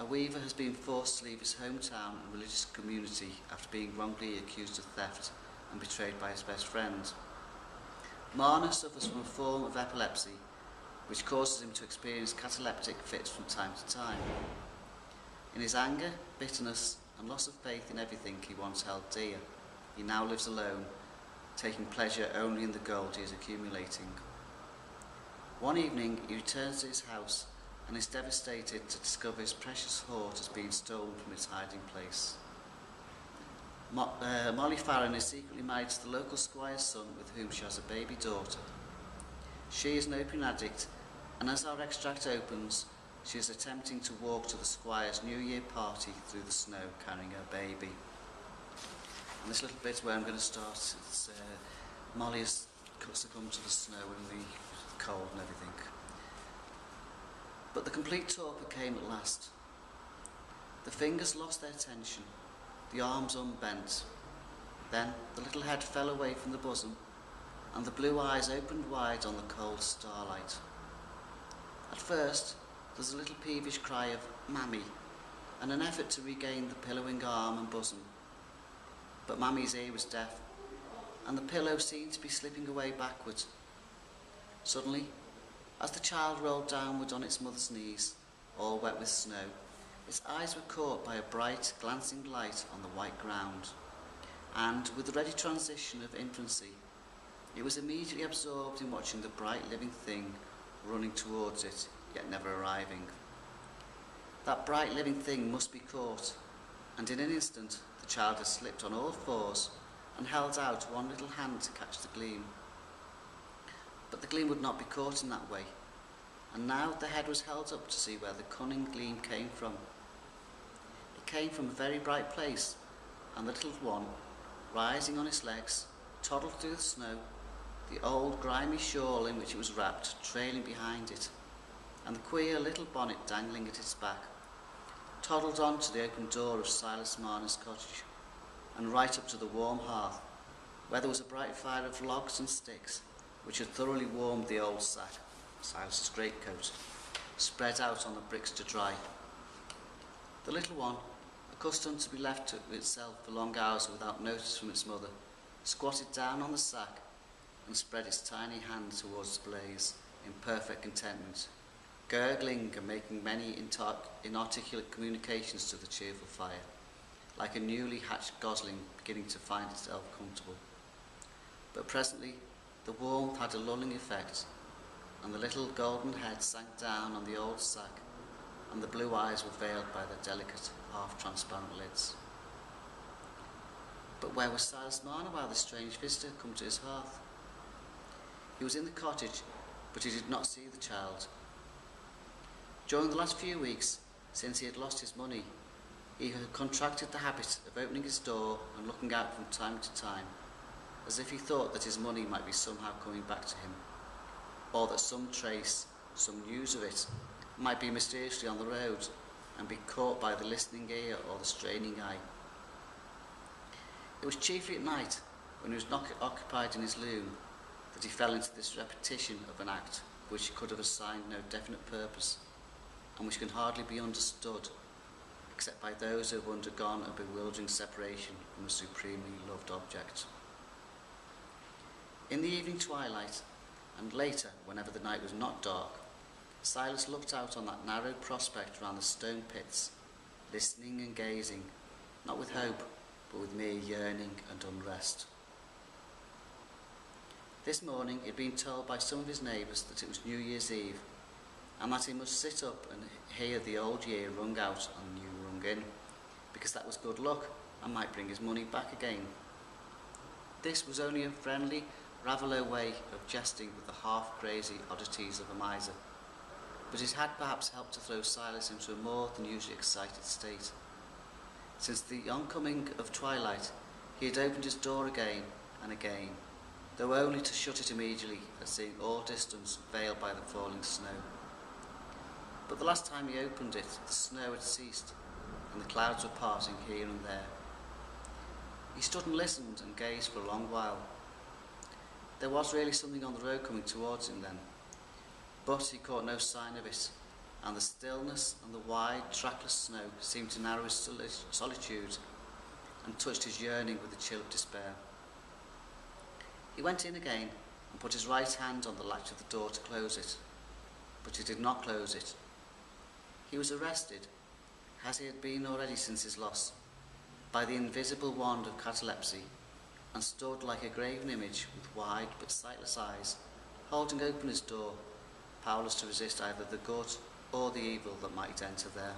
A weaver has been forced to leave his hometown and religious community after being wrongly accused of theft and betrayed by his best friend. Marner suffers from a form of epilepsy which causes him to experience cataleptic fits from time to time. In his anger, bitterness and loss of faith in everything he once held dear, he now lives alone, taking pleasure only in the gold he is accumulating. One evening he returns to his house and is devastated to discover his precious hoard has been stolen from its hiding place. Molly Farron is secretly married to the local squire's son with whom she has a baby daughter. She is an opium addict, and as our extract opens, she is attempting to walk to the squire's New Year party through the snow carrying her baby. And this little bit where I'm going to start, it's Molly has succumbed to the snow and the cold and everything. But the complete torpor came at last. The fingers lost their tension, the arms unbent. Then the little head fell away from the bosom, and the blue eyes opened wide on the cold starlight. At first, there was a little peevish cry of "Mammy," and an effort to regain the pillowing arm and bosom. But Mammy's ear was deaf, and the pillow seemed to be slipping away backwards. Suddenly, as the child rolled downward on its mother's knees, all wet with snow, its eyes were caught by a bright, glancing light on the white ground, and, with the ready transition of infancy, it was immediately absorbed in watching the bright living thing running towards it, yet never arriving. That bright living thing must be caught, and in an instant the child had slipped on all fours and held out one little hand to catch the gleam. But the gleam would not be caught in that way, and now the head was held up to see where the cunning gleam came from. It came from a very bright place, and the little one, rising on its legs, toddled through the snow, the old grimy shawl in which it was wrapped trailing behind it, and the queer little bonnet dangling at its back, toddled on to the open door of Silas Marner's cottage, and right up to the warm hearth, where there was a bright fire of logs and sticks, which had thoroughly warmed the old sack, Silas's greatcoat, spread out on the bricks to dry. The little one, accustomed to be left to itself for long hours without notice from its mother, squatted down on the sack and spread its tiny hand towards the blaze in perfect contentment, gurgling and making many inarticulate communications to the cheerful fire, like a newly hatched gosling beginning to find itself comfortable. But presently the warmth had a lulling effect, and the little golden head sank down on the old sack, and the blue eyes were veiled by their delicate, half-transparent lids. But where was Silas Marner while this strange visitor had come to his hearth? He was in the cottage, but he did not see the child. During the last few weeks, since he had lost his money, he had contracted the habit of opening his door and looking out from time to time, as if he thought that his money might be somehow coming back to him, or that some trace, some news of it, might be mysteriously on the road and be caught by the listening ear or the straining eye. It was chiefly at night, when he was not occupied in his loom, that he fell into this repetition of an act which he could have assigned no definite purpose, and which can hardly be understood except by those who have undergone a bewildering separation from a supremely loved object. In the evening twilight, and later whenever the night was not dark, Silas looked out on that narrow prospect round the stone pits, listening and gazing, not with hope, but with mere yearning and unrest. This morning he had been told by some of his neighbours that it was New Year's Eve, and that he must sit up and hear the old year rung out and new rung in, because that was good luck and might bring his money back again. This was only a friendly, Ravelot way of jesting with the half-crazy oddities of a miser, but it had perhaps helped to throw Silas into a more than usually excited state. Since the oncoming of twilight, he had opened his door again and again, though only to shut it immediately at seeing all distance veiled by the falling snow. But the last time he opened it, the snow had ceased, and the clouds were parting here and there. He stood and listened and gazed for a long while. There was really something on the road coming towards him then, but he caught no sign of it, and the stillness and the wide, trackless snow seemed to narrow his solitude and touched his yearning with the chill of despair. He went in again and put his right hand on the latch of the door to close it, but he did not close it. He was arrested, as he had been already since his loss, by the invisible wand of catalepsy, and stood like a graven image with wide but sightless eyes, holding open his door, powerless to resist either the good or the evil that might enter there.